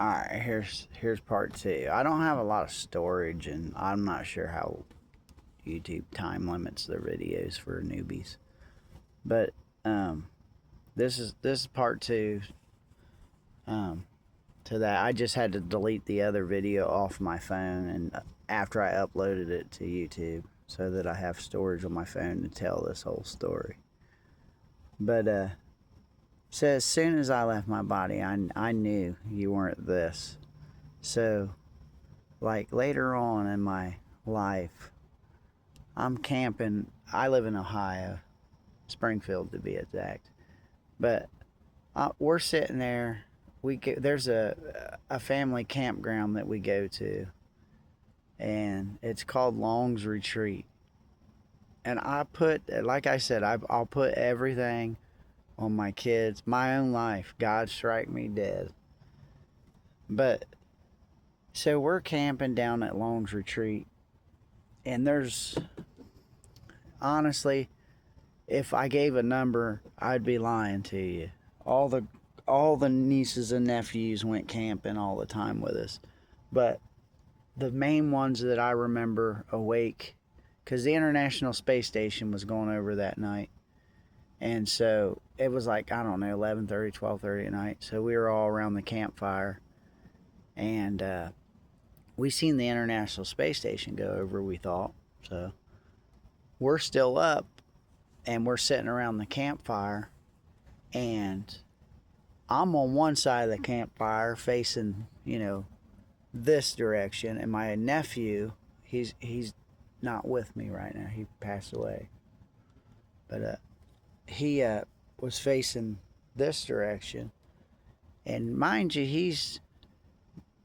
Alright, here's part two. I don't have a lot of storage, and I'm not sure how YouTube time limits their videos for newbies. But this is part two. To that, I just had to delete the other video off my phone, and after I uploaded it to YouTube, so that I have storage on my phone to tell this whole story. But so as soon as I left my body, I knew you weren't this. So, like later on in my life, I'm camping. I live in Ohio, Springfield to be exact. But we're sitting there. There's a family campground that we go to, and it's called Long's Retreat. And I put, like I said, I'll put everything on my kids, my own life. God strike me dead. But so we're camping down at Long's Retreat, and there's honestly, if I gave a number, I'd be lying to you. All the nieces and nephews went camping all the time with us, but the main ones that I remember awake, because the International Space Station was going over that night, and so it was like, I don't know, 11:30, 12:30 at night. So we were all around the campfire, and we seen the International Space Station go over, we thought. So we're still up, and we're sitting around the campfire, and I'm on one side of the campfire facing, this direction, and my nephew, he's not with me right now. He passed away. But he was facing this direction. And mind you, he's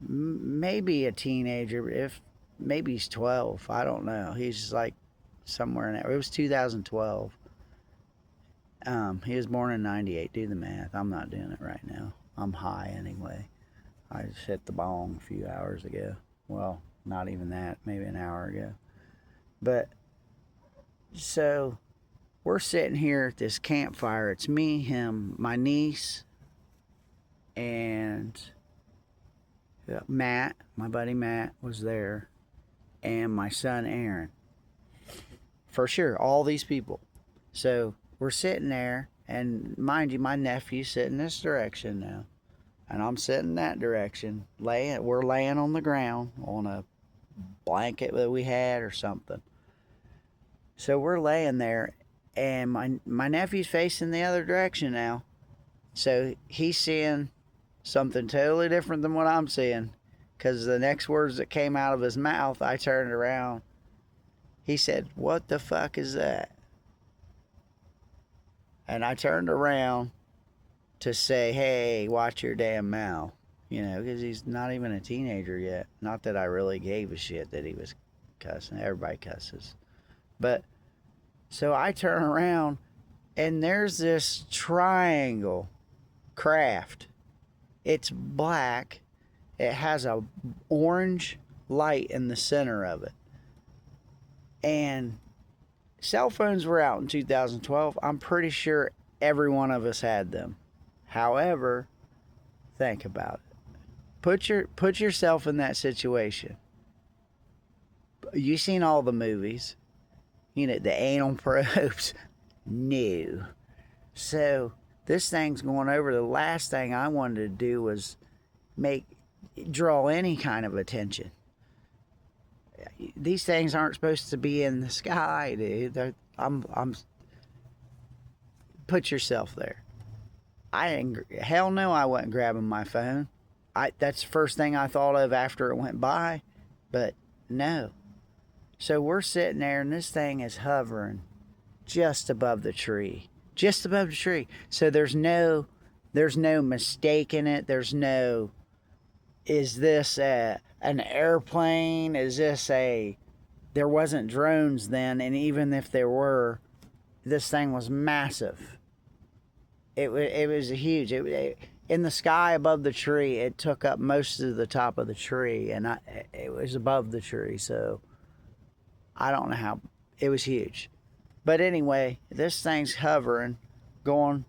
maybe a teenager, if maybe he's 12. I don't know. He's like somewhere in there. It was 2012. He was born in 98. Do the math. I'm not doing it right now. I'm high anyway. I just hit the bong a few hours ago. Well, not even that. Maybe an hour ago. But so we're sitting here at this campfire. It's me, him, my niece, and Matt, my buddy Matt was there, and my son Aaron. For sure, all these people. So we're sitting there, and mind you, my nephew's sitting this direction now, and I'm sitting that direction. We're laying on the ground on a blanket that we had or something. So we're laying there, and my nephew's facing the other direction now. So he's seeing something totally different than what I'm seeing, because the next words that came out of his mouth, I turned around. He said, "What the fuck is that?" And I turned around to say, "Hey, watch your damn mouth." Because he's not even a teenager yet. Not that I really gave a shit that he was cussing. Everybody cusses. But, so I turn around, and there's this triangle craft. It's black. It has a orange light in the center of it. And cell phones were out in 2012. I'm pretty sure every one of us had them. However, think about it. Put yourself in that situation. You've seen all the movies. The anal probes. No. So this thing's going over. The last thing I wanted to do was draw any kind of attention. These things aren't supposed to be in the sky, dude. Put yourself there. Hell no, I wasn't grabbing my phone. That's the first thing I thought of after it went by, but no. So we're sitting there, and this thing is hovering just above the tree. Just above the tree. So there's no mistaking it. There's no, is this an airplane? Is this there wasn't drones then, and even if there were, this thing was massive. It was huge. In the sky above the tree, it took up most of the top of the tree, and it was above the tree, so I don't know how. It was huge. But anyway, this thing's hovering, going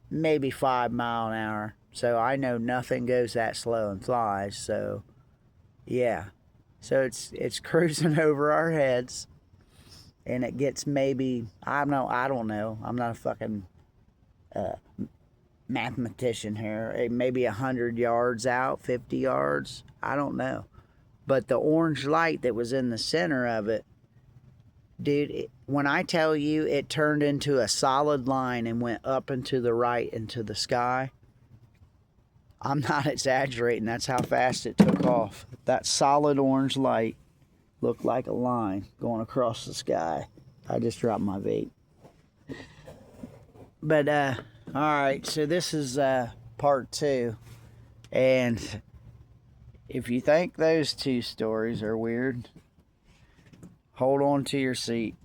maybe 5 miles an hour. So I know nothing goes that slow and flies. So yeah. So it's cruising over our heads, and it gets maybe, I don't know. I'm not a fucking mathematician here. Maybe 100 yards out, 50 yards. I don't know. But the orange light that was in the center of it, dude, when I tell you it turned into a solid line and went up and to the right into the sky, I'm not exaggerating. That's how fast it took off. That solid orange light looked like a line going across the sky. I just dropped my vape. But, alright, so this is part 2. And if you think those 2 stories are weird, hold on to your seat.